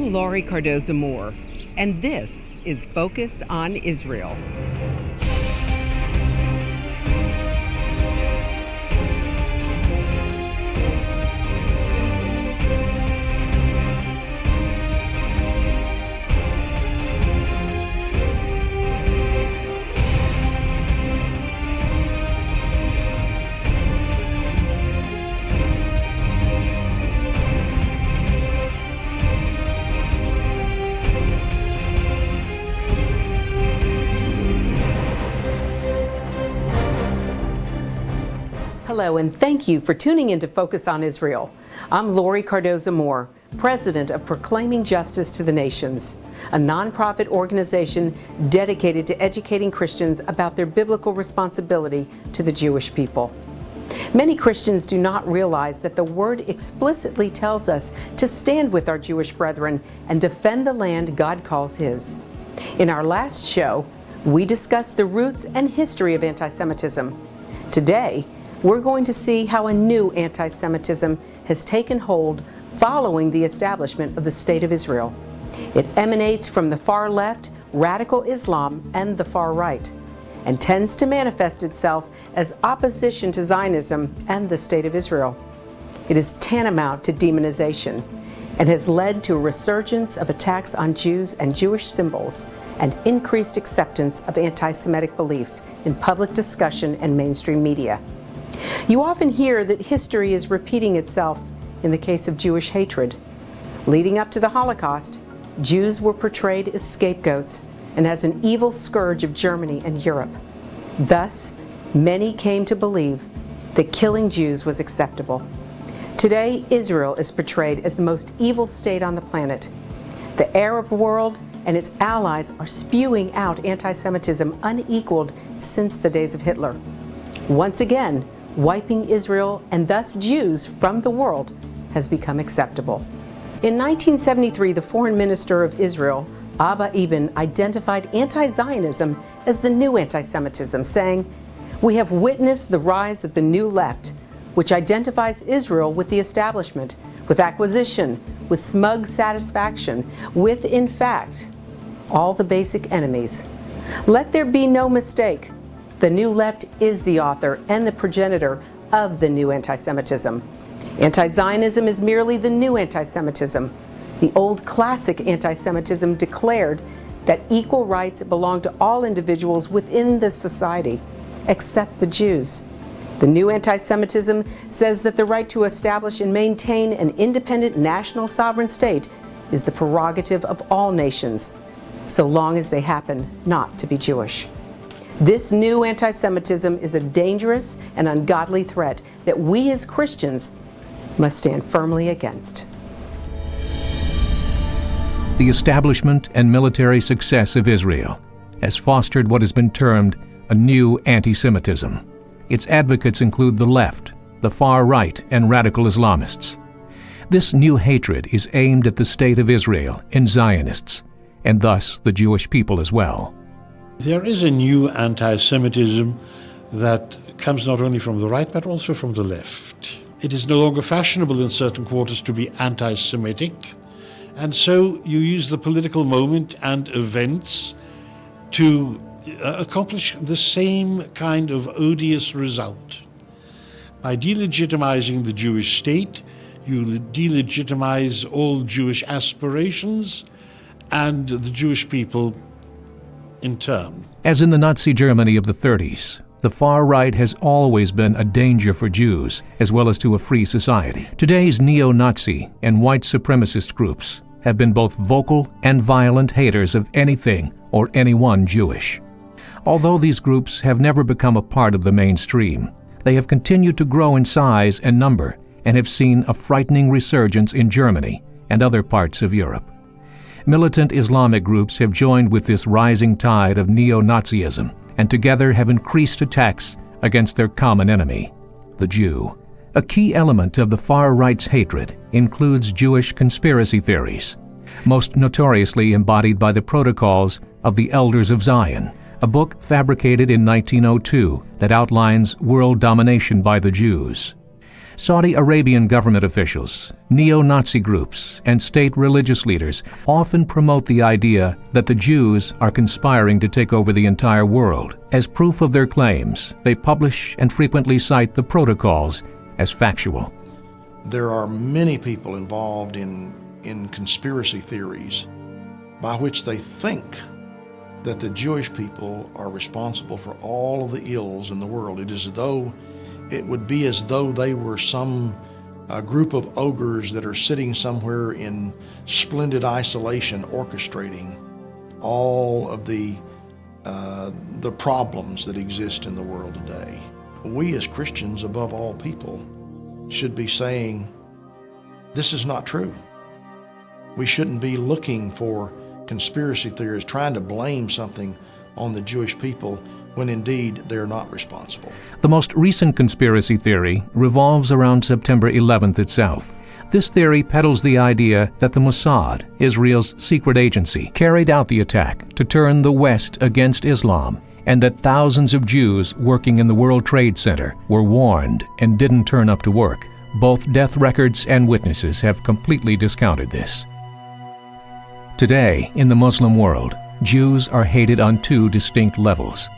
I'm Laurie Cardoza-Moore, and this is Focus on Israel. Hello, and thank you for tuning in to Focus on Israel. I'm Laurie Cardoza-Moore, president of Proclaiming Justice to the Nations, a nonprofit organization dedicated to educating Christians about their biblical responsibility to the Jewish people. Many Christians do not realize that the Word explicitly tells us to stand with our Jewish brethren and defend the land God calls His. In our last show, we discussed the roots and history of anti-Semitism. Today, we're going to see how a new anti-Semitism has taken hold following the establishment of the State of Israel. It emanates from the far left, radical Islam, and the far right, and tends to manifest itself as opposition to Zionism and the State of Israel. It is tantamount to demonization and has led to a resurgence of attacks on Jews and Jewish symbols and increased acceptance of anti-Semitic beliefs in public discussion and mainstream media. You often hear that history is repeating itself in the case of Jewish hatred. Leading up to the Holocaust, Jews were portrayed as scapegoats and as an evil scourge of Germany and Europe. Thus, many came to believe that killing Jews was acceptable. Today, Israel is portrayed as the most evil state on the planet. The Arab world and its allies are spewing out anti-Semitism unequaled since the days of Hitler. Once again, wiping Israel and thus Jews from the world has become acceptable. In 1973, the foreign minister of Israel, Abba Eban, identified anti-Zionism as the new anti-Semitism, saying, "We have witnessed the rise of the new left, which identifies Israel with the establishment, with acquisition, with smug satisfaction, with, in fact, all the basic enemies. Let there be no mistake. The new left is the author and the progenitor of the new anti-Semitism. Anti-Zionism is merely the new anti-Semitism. The old classic anti-Semitism declared that equal rights belong to all individuals within this society, except the Jews. The new anti-Semitism says that the right to establish and maintain an independent national sovereign state is the prerogative of all nations, so long as they happen not to be Jewish. This new anti-Semitism is a dangerous and ungodly threat that we as Christians must stand firmly against." The establishment and military success of Israel has fostered what has been termed a new anti-Semitism. Its advocates include the left, the far right, and radical Islamists. This new hatred is aimed at the State of Israel and Zionists, and thus the Jewish people as well. There is a new anti-Semitism that comes not only from the right but also from the left. It is no longer fashionable in certain quarters to be anti-Semitic, and so you use the political moment and events to accomplish the same kind of odious result. By delegitimizing the Jewish state, you delegitimize all Jewish aspirations and the Jewish people in turn. As in the Nazi Germany of the 30s, the far right has always been a danger for Jews as well as to a free society. Today's neo-Nazi and white supremacist groups have been both vocal and violent haters of anything or anyone Jewish. Although these groups have never become a part of the mainstream, they have continued to grow in size and number and have seen a frightening resurgence in Germany and other parts of Europe. Militant Islamic groups have joined with this rising tide of neo-Nazism and together have increased attacks against their common enemy, the Jew. A key element of the far right's hatred includes Jewish conspiracy theories, most notoriously embodied by the Protocols of the Elders of Zion, a book fabricated in 1902 that outlines world domination by the Jews. Saudi Arabian government officials, neo-Nazi groups, and state religious leaders often promote the idea that the Jews are conspiring to take over the entire world. As proof of their claims, they publish and frequently cite the protocols as factual. There are many people involved in conspiracy theories by which they think that the Jewish people are responsible for all of the ills in the world. It would be as though they were some group of ogres that are sitting somewhere in splendid isolation orchestrating all of the problems that exist in the world today. We as Christians, above all people, should be saying, this is not true. We shouldn't be looking for conspiracy theories, trying to blame something on the Jewish people when indeed they're not responsible. The most recent conspiracy theory revolves around September 11th itself. This theory peddles the idea that the Mossad, Israel's secret agency, carried out the attack to turn the West against Islam, and that thousands of Jews working in the World Trade Center were warned and didn't turn up to work. Both death records and witnesses have completely discounted this. Today, in the Muslim world, Jews are hated on two distinct levels.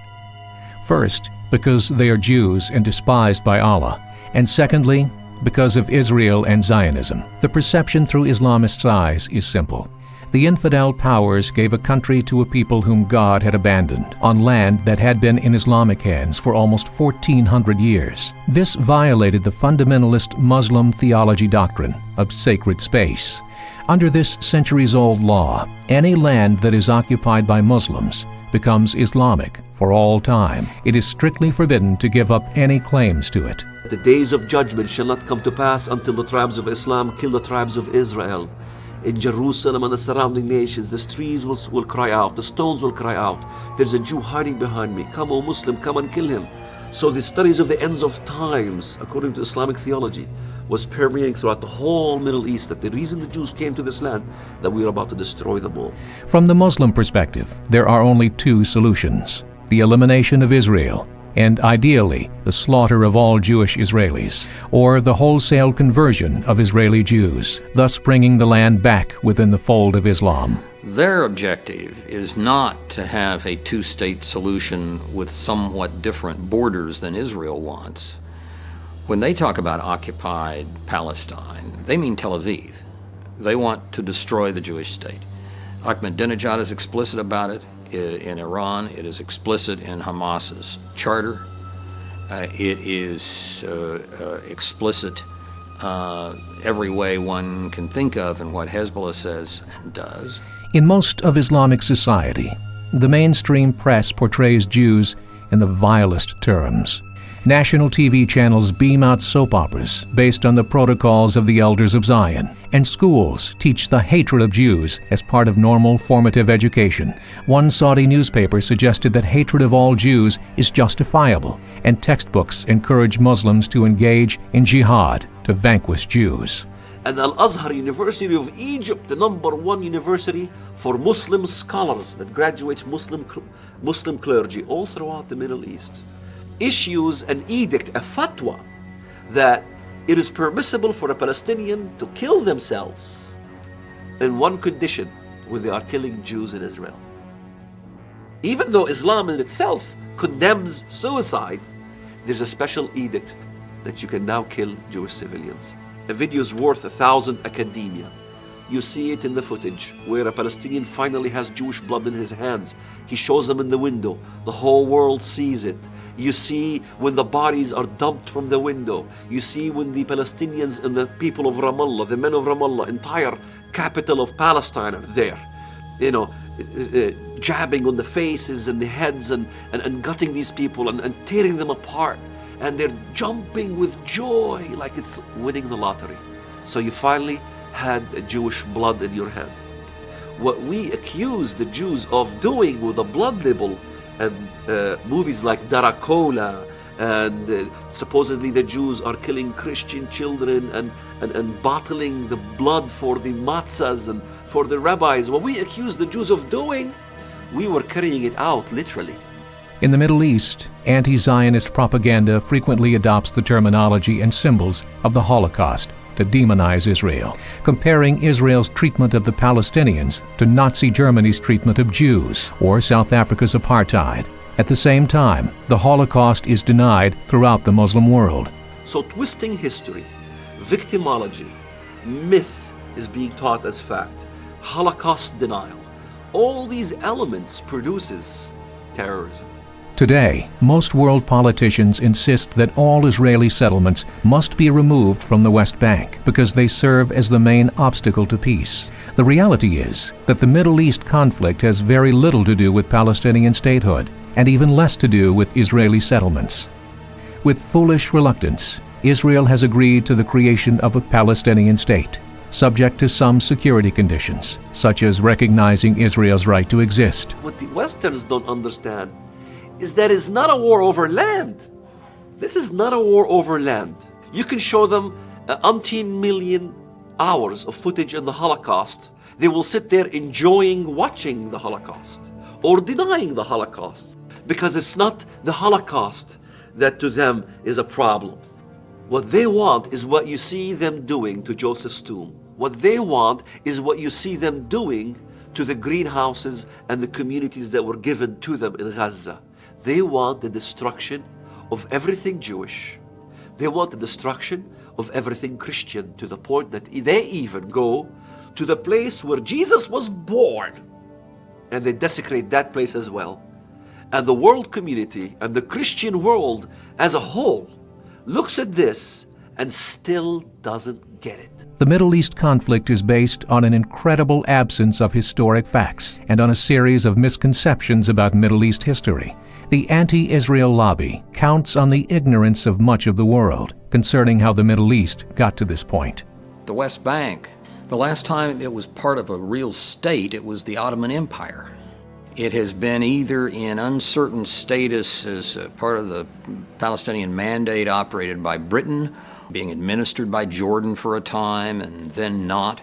First, because they are Jews and despised by Allah, and secondly, because of Israel and Zionism. The perception through Islamists' eyes is simple. The infidel powers gave a country to a people whom God had abandoned, on land that had been in Islamic hands for almost 1,400 years. This violated the fundamentalist Muslim theology doctrine of sacred space. Under this centuries-old law, any land that is occupied by Muslims becomes Islamic for all time. It is strictly forbidden to give up any claims to it. The days of judgment shall not come to pass until the tribes of Islam kill the tribes of Israel. In Jerusalem and the surrounding nations, the trees will cry out, the stones will cry out, there's a Jew hiding behind me. Come, O Muslim, come and kill him. So the studies of the ends of times, according to Islamic theology, was permeating throughout the whole Middle East, that the reason the Jews came to this land, that we were about to destroy them all. From the Muslim perspective, there are only two solutions: the elimination of Israel, and ideally, the slaughter of all Jewish Israelis, or the wholesale conversion of Israeli Jews, thus bringing the land back within the fold of Islam. Their objective is not to have a two-state solution with somewhat different borders than Israel wants. When they talk about occupied Palestine, they mean Tel Aviv. They want to destroy the Jewish state. Ahmadinejad is explicit about it in Iran. It is explicit in Hamas's charter. It is explicit every way one can think of in what Hezbollah says and does. In most of Islamic society, the mainstream press portrays Jews in the vilest terms. National TV channels beam out soap operas based on the protocols of the Elders of Zion, and schools teach the hatred of Jews as part of normal formative education. One Saudi newspaper suggested that hatred of all Jews is justifiable, and textbooks encourage Muslims to engage in jihad to vanquish Jews. And Al-Azhar University of Egypt, the #1 university for Muslim scholars that graduates Muslim clergy all throughout the Middle East, issues an edict, a fatwa, that it is permissible for a Palestinian to kill themselves in one condition, when they are killing Jews in Israel. Even though Islam in itself condemns suicide, there's a special edict that you can now kill Jewish civilians. A video is worth 1,000 academia. You see it in the footage where a Palestinian finally has Jewish blood in his hands. He shows them in the window. The whole world sees it. You see when the bodies are dumped from the window. You see when the Palestinians and the people of Ramallah, the men of Ramallah, entire capital of Palestine are there. You know, jabbing on the faces and the heads and gutting these people and tearing them apart. And they're jumping with joy like it's winning the lottery. So you finally had Jewish blood in your hand. What we accuse the Jews of doing with the blood libel and movies like Darakola, and supposedly the Jews are killing Christian children and bottling the blood for the matzahs and for the rabbis. What we accuse the Jews of doing, we were carrying it out literally. In the Middle East, anti-Zionist propaganda frequently adopts the terminology and symbols of the Holocaust to demonize Israel, comparing Israel's treatment of the Palestinians to Nazi Germany's treatment of Jews or South Africa's apartheid. At the same time, the Holocaust is denied throughout the Muslim world. So twisting history, victimology, myth is being taught as fact, Holocaust denial, all these elements produces terrorism. Today, most world politicians insist that all Israeli settlements must be removed from the West Bank because they serve as the main obstacle to peace. The reality is that the Middle East conflict has very little to do with Palestinian statehood, and even less to do with Israeli settlements. With foolish reluctance, Israel has agreed to the creation of a Palestinian state, subject to some security conditions, such as recognizing Israel's right to exist. What the Westerns don't understand is that it's not a war over land. This is not a war over land. You can show them umpteen million hours of footage in the Holocaust. They will sit there enjoying watching the Holocaust or denying the Holocaust, because it's not the Holocaust that to them is a problem. What they want is what you see them doing to Joseph's tomb. What they want is what you see them doing to the greenhouses and the communities that were given to them in Gaza. They want the destruction of everything Jewish. They want the destruction of everything Christian, to the point that they even go to the place where Jesus was born, and they desecrate that place as well. And the world community and the Christian world as a whole looks at this and still doesn't get it. The Middle East conflict is based on an incredible absence of historic facts and on a series of misconceptions about Middle East history. The anti-Israel lobby counts on the ignorance of much of the world concerning how the Middle East got to this point. The West Bank, the last time it was part of a real state, it was the Ottoman Empire. It has been either in uncertain status as part of the Palestinian Mandate operated by Britain, being administered by Jordan for a time and then not.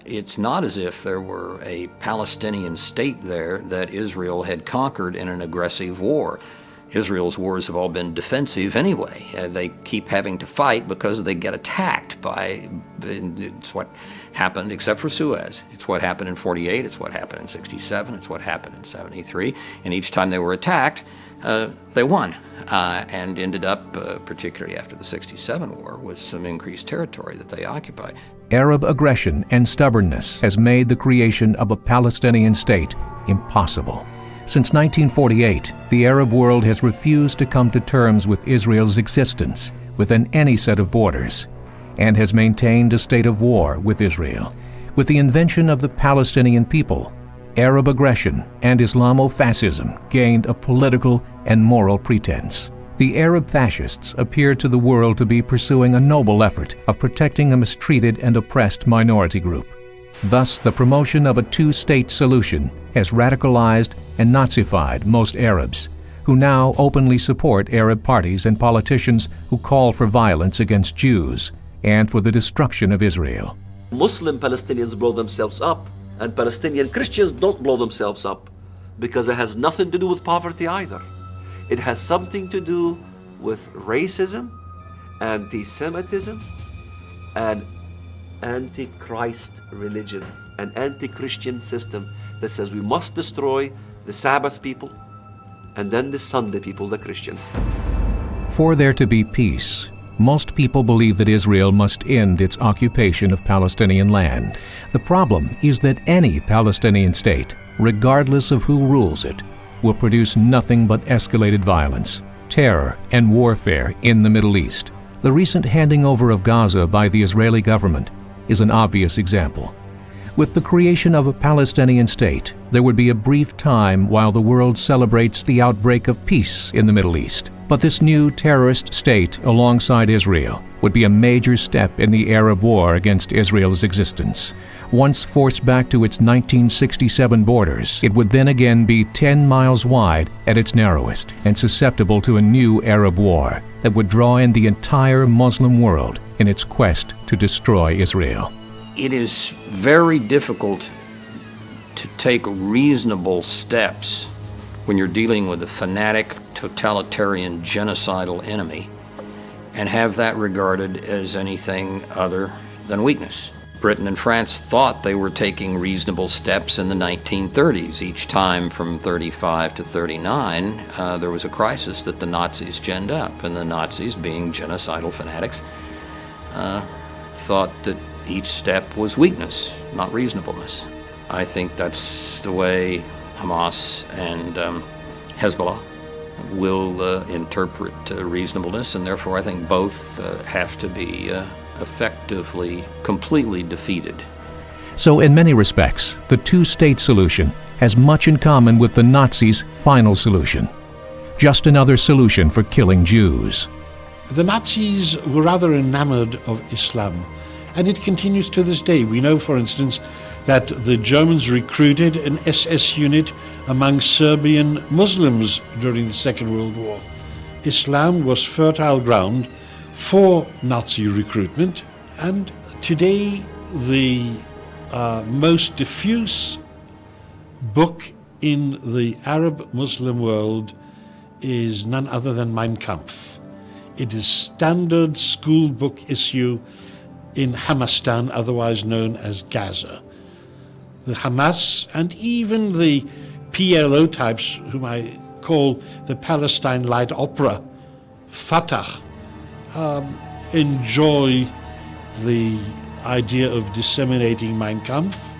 It's not as if there were a Palestinian state there that Israel had conquered in an aggressive war. Israel's wars have all been defensive anyway. They keep having to fight because they get attacked by, it's what happened except for Suez. It's what happened in 48, it's what happened in 67, it's what happened in 73, and each time they were attacked, they won and ended up, particularly after the 67 war, with some increased territory that they occupied. Arab aggression and stubbornness has made the creation of a Palestinian state impossible. Since 1948, the Arab world has refused to come to terms with Israel's existence within any set of borders, and has maintained a state of war with Israel. With the invention of the Palestinian people, Arab aggression and Islamofascism gained a political and moral pretense. The Arab fascists appeared to the world to be pursuing a noble effort of protecting a mistreated and oppressed minority group. Thus, the promotion of a two-state solution has radicalized and Nazified most Arabs, who now openly support Arab parties and politicians who call for violence against Jews and for the destruction of Israel. Muslim Palestinians blow themselves up, and Palestinian Christians don't blow themselves up, because it has nothing to do with poverty either. It has something to do with racism, anti-Semitism, and anti-Christ religion, an anti-Christian system that says we must destroy the Sabbath people and then the Sunday people, the Christians. For there to be peace, most people believe that Israel must end its occupation of Palestinian land. The problem is that any Palestinian state, regardless of who rules it, will produce nothing but escalated violence, terror, and warfare in the Middle East. The recent handing over of Gaza by the Israeli government is an obvious example. With the creation of a Palestinian state, there would be a brief time while the world celebrates the outbreak of peace in the Middle East. But this new terrorist state alongside Israel would be a major step in the Arab war against Israel's existence. Once forced back to its 1967 borders, it would then again be 10 miles wide at its narrowest and susceptible to a new Arab war that would draw in the entire Muslim world in its quest to destroy Israel. It is very difficult to take reasonable steps when you're dealing with a fanatic, totalitarian, genocidal enemy, and have that regarded as anything other than weakness. Britain and France thought they were taking reasonable steps in the 1930s. Each time from 35 to 39, there was a crisis that the Nazis ginned up, and the Nazis, being genocidal fanatics, thought that each step was weakness, not reasonableness. I think that's the way Hamas and Hezbollah will interpret reasonableness, and therefore I think both have to be effectively, completely defeated. So in many respects, the two-state solution has much in common with the Nazis' final solution. Just another solution for killing Jews. The Nazis were rather enamored of Islam, and it continues to this day. We know, for instance, that the Germans recruited an SS unit among Serbian Muslims during the Second World War. Islam was fertile ground for Nazi recruitment, and today the most diffuse book in the Arab Muslim world is none other than Mein Kampf. It is standard school book issue in Hamastan, otherwise known as Gaza. The Hamas and even the PLO types, whom I call the Palestine Light Opera, Fatah, enjoy the idea of disseminating Mein Kampf.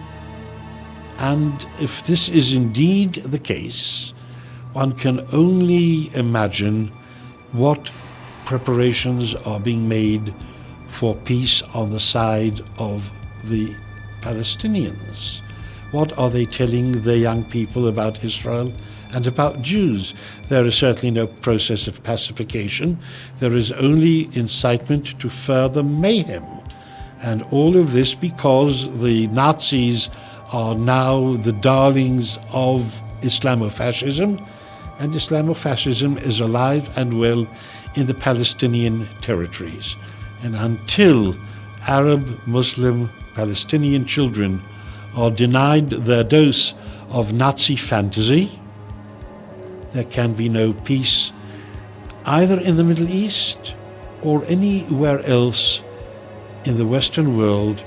And if this is indeed the case, one can only imagine what preparations are being made for peace on the side of the Palestinians. What are they telling their young people about Israel and about Jews? There is certainly no process of pacification. There is only incitement to further mayhem. And all of this because the Nazis are now the darlings of Islamofascism, and Islamofascism is alive and well in the Palestinian territories. And until Arab, Muslim, Palestinian children are denied their dose of Nazi fantasy, there can be no peace either in the Middle East or anywhere else in the Western world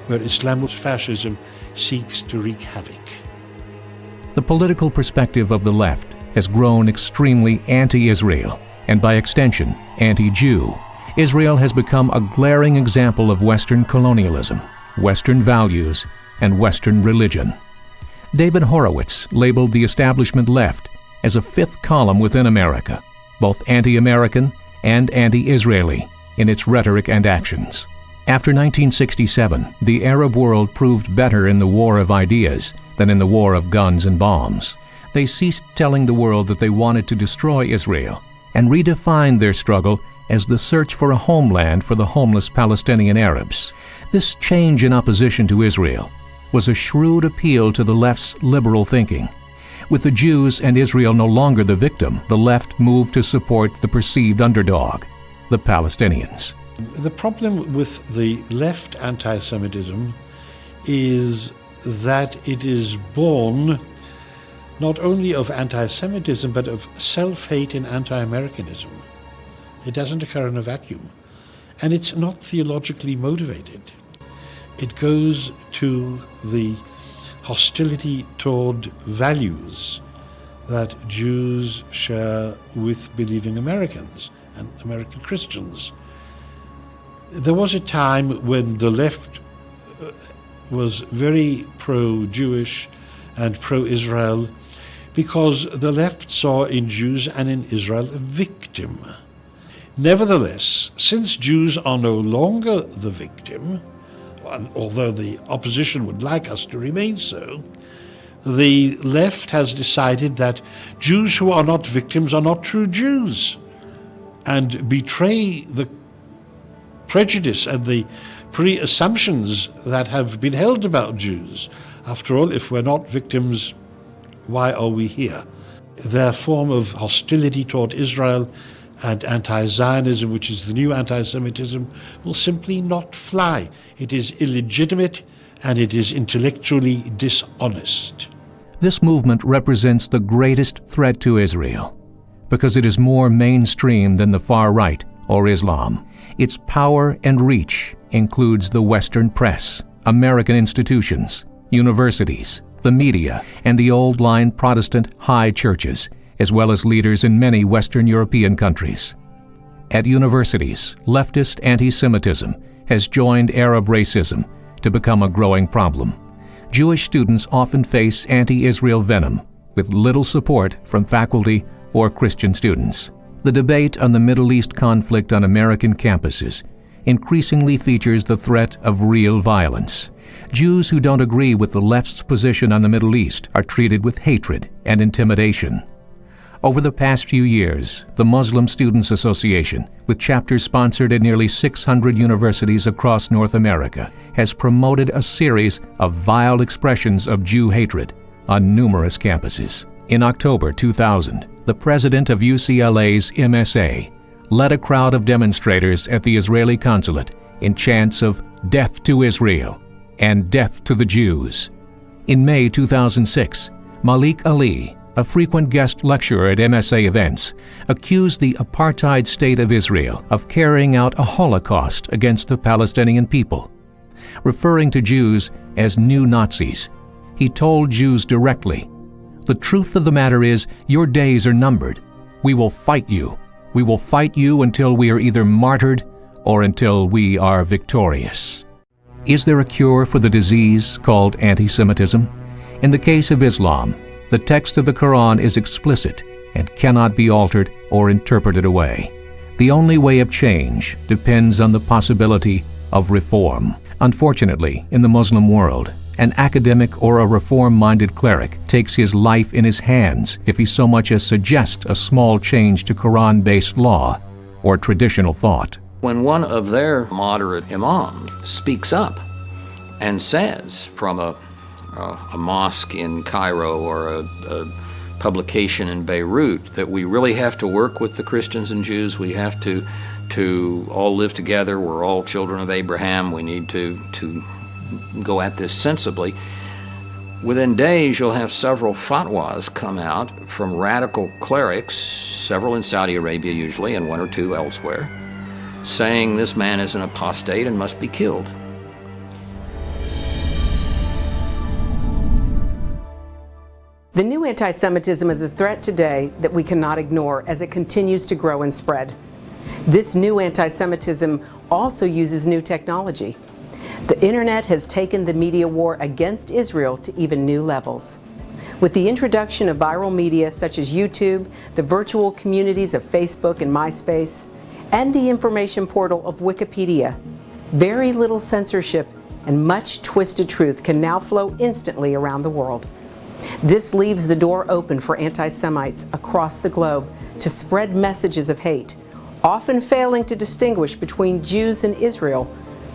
where Islamofascism seeks to wreak havoc. The political perspective of the left has grown extremely anti-Israel, and by extension, anti-Jew. Israel has become a glaring example of Western colonialism, Western values, and Western religion. David Horowitz labeled the establishment left as a fifth column within America, both anti-American and anti-Israeli in its rhetoric and actions. After 1967, the Arab world proved better in the war of ideas than in the war of guns and bombs. They ceased telling the world that they wanted to destroy Israel and redefined their struggle as the search for a homeland for the homeless Palestinian Arabs. This change in opposition to Israel was a shrewd appeal to the left's liberal thinking. With the Jews and Israel no longer the victim, the left moved to support the perceived underdog, the Palestinians. The problem with the left anti-Semitism is that it is born not only of anti-Semitism but of self-hate and anti-Americanism. It doesn't occur in a vacuum, and it's not theologically motivated. It goes to the hostility toward values that Jews share with believing Americans and American Christians. There was a time when the left was very pro-Jewish and pro-Israel because the left saw in Jews and in Israel a victim. Nevertheless, since Jews are no longer the victim, although the opposition would like us to remain so, the left has decided that Jews who are not victims are not true Jews and betray the prejudice and the pre-assumptions that have been held about Jews. After all, if we're not victims, why are we here? Their form of hostility toward Israel and anti-Zionism, which is the new anti-Semitism, will simply not fly. It is illegitimate and it is intellectually dishonest. This movement represents the greatest threat to Israel because it is more mainstream than the far right or Islam. Its power and reach includes the Western press, American institutions, universities, the media, and the old-line Protestant high churches, as well as leaders in many Western European countries. At universities, leftist anti-Semitism has joined Arab racism to become a growing problem. Jewish students often face anti-Israel venom with little support from faculty or Christian students. The debate on the Middle East conflict on American campuses increasingly features the threat of real violence. Jews who don't agree with the left's position on the Middle East are treated with hatred and intimidation. Over the past few years, the Muslim Students Association, with chapters sponsored at nearly 600 universities across North America, has promoted a series of vile expressions of Jew hatred on numerous campuses. In October 2000, the president of UCLA's MSA led a crowd of demonstrators at the Israeli consulate in chants of "Death to Israel" and "Death to the Jews." In May 2006, Malik Ali, a frequent guest lecturer at MSA events, accused the apartheid state of Israel of carrying out a Holocaust against the Palestinian people. Referring to Jews as new Nazis, he told Jews directly, "The truth of the matter is, your days are numbered. We will fight you. We will fight you until we are either martyred or until we are victorious." Is there a cure for the disease called anti-Semitism? In the case of Islam, the text of the Quran is explicit and cannot be altered or interpreted away. The only way of change depends on the possibility of reform. Unfortunately, in the Muslim world, an academic or a reform-minded cleric takes his life in his hands if he so much as suggests a small change to Quran-based law or traditional thought. When one of their moderate imams speaks up and says from a mosque in Cairo or a publication in Beirut that we really have to work with the Christians and Jews, we have to all live together, we're all children of Abraham, we need to go at this sensibly. Within days, you'll have several fatwas come out from radical clerics, several in Saudi Arabia usually, and one or two elsewhere, saying this man is an apostate and must be killed. The new anti-Semitism is a threat today that we cannot ignore as it continues to grow and spread. This new anti-Semitism also uses new technology. The internet has taken the media war against Israel to even new levels. With the introduction of viral media such as YouTube, the virtual communities of Facebook and MySpace, and the information portal of Wikipedia, very little censorship and much twisted truth can now flow instantly around the world. This leaves the door open for anti-Semites across the globe to spread messages of hate, often failing to distinguish between Jews and Israel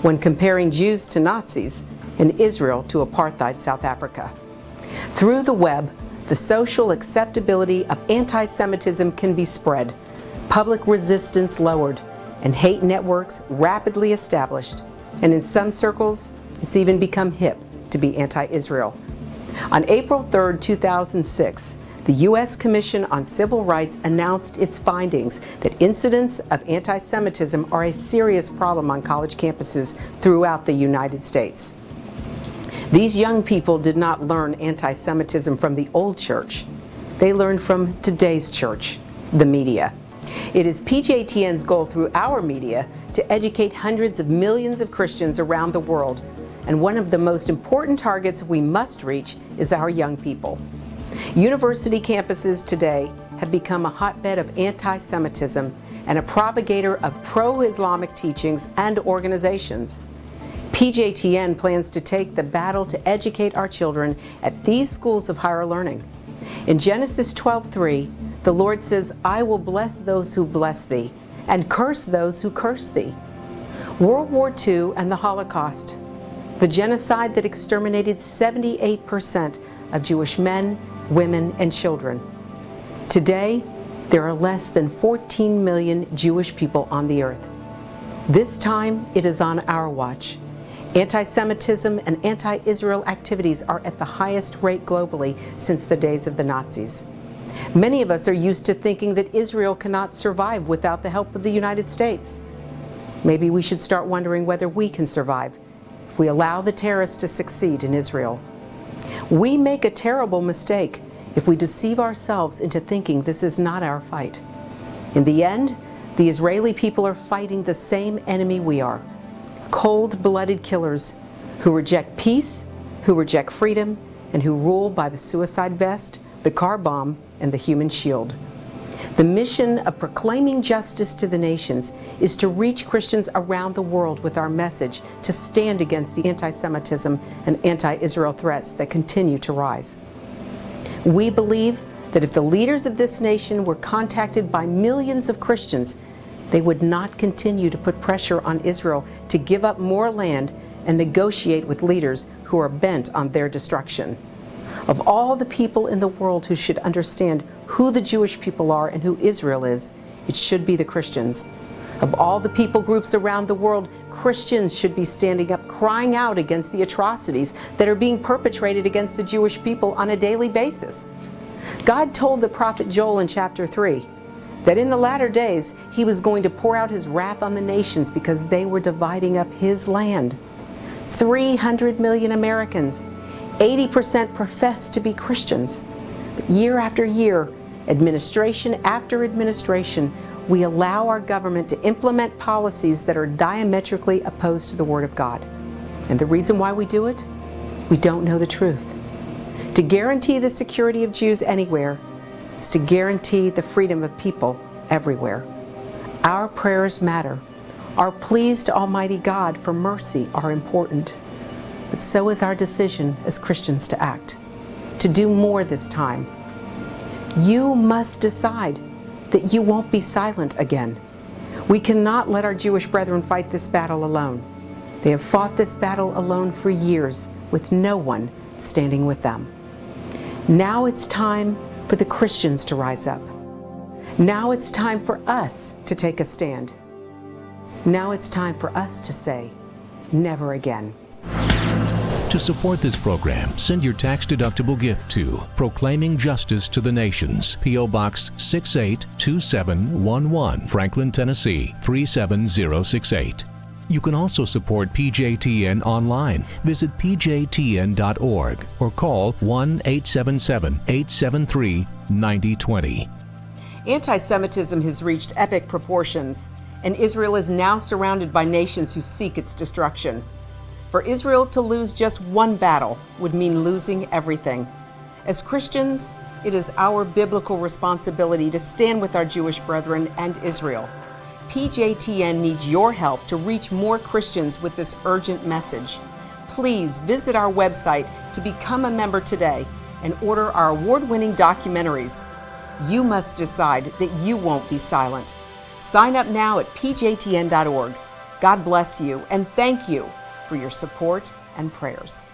when comparing Jews to Nazis and Israel to apartheid South Africa. Through the web, the social acceptability of anti-Semitism can be spread, public resistance lowered, and hate networks rapidly established. And in some circles, it's even become hip to be anti-Israel. On April 3, 2006, the U.S. Commission on Civil Rights announced its findings that incidents of anti-Semitism are a serious problem on college campuses throughout the United States. These young people did not learn anti-Semitism from the old church. They learned from today's church, the media. It is PJTN's goal through our media to educate hundreds of millions of Christians around the world, and one of the most important targets we must reach is our young people. University campuses today have become a hotbed of anti-Semitism and a propagator of pro-Islamic teachings and organizations. PJTN plans to take the battle to educate our children at these schools of higher learning. In Genesis 12:3, the Lord says, "I will bless those who bless thee, and curse those who curse thee." World War II and the Holocaust, the genocide that exterminated 78% of Jewish men, women, and children. Today, there are less than 14 million Jewish people on the earth. This time, it is on our watch. Anti-Semitism and anti-Israel activities are at the highest rate globally since the days of the Nazis. Many of us are used to thinking that Israel cannot survive without the help of the United States. Maybe we should start wondering whether we can survive if we allow the terrorists to succeed in Israel. We make a terrible mistake if we deceive ourselves into thinking this is not our fight. In the end, the Israeli people are fighting the same enemy we are: cold-blooded killers who reject peace, who reject freedom, and who rule by the suicide vest, the car bomb, and the human shield. The mission of proclaiming justice to the nations is to reach Christians around the world with our message to stand against the anti-Semitism and anti-Israel threats that continue to rise. We believe that if the leaders of this nation were contacted by millions of Christians, they would not continue to put pressure on Israel to give up more land and negotiate with leaders who are bent on their destruction. Of all the people in the world who should understand who the Jewish people are and who Israel is, it should be the Christians. Of all the people groups around the world, Christians should be standing up, crying out against the atrocities that are being perpetrated against the Jewish people on a daily basis. God told the prophet Joel in chapter 3 that in the latter days he was going to pour out his wrath on the nations because they were dividing up his land. 300 million Americans, 80% profess to be Christians. But year after year, administration after administration, we allow our government to implement policies that are diametrically opposed to the Word of God. And the reason why we do it? We don't know the truth. To guarantee the security of Jews anywhere is to guarantee the freedom of people everywhere. Our prayers matter. Our pleas to Almighty God for mercy are important. But so is our decision as Christians to act, to do more this time. You must decide that you won't be silent again. We cannot let our Jewish brethren fight this battle alone. They have fought this battle alone for years with no one standing with them. Now it's time for the Christians to rise up. Now it's time for us to take a stand. Now it's time for us to say, never again. To support this program, send your tax-deductible gift to Proclaiming Justice to the Nations, P.O. Box 682711, Franklin, Tennessee 37068. You can also support PJTN online. Visit pjtn.org or call 1-877-873-9020. Anti-Semitism has reached epic proportions, and Israel is now surrounded by nations who seek its destruction. For Israel to lose just one battle would mean losing everything. As Christians, it is our biblical responsibility to stand with our Jewish brethren and Israel. PJTN needs your help to reach more Christians with this urgent message. Please visit our website to become a member today and order our award-winning documentaries. You must decide that you won't be silent. Sign up now at pjtn.org. God bless you and thank you for your support and prayers.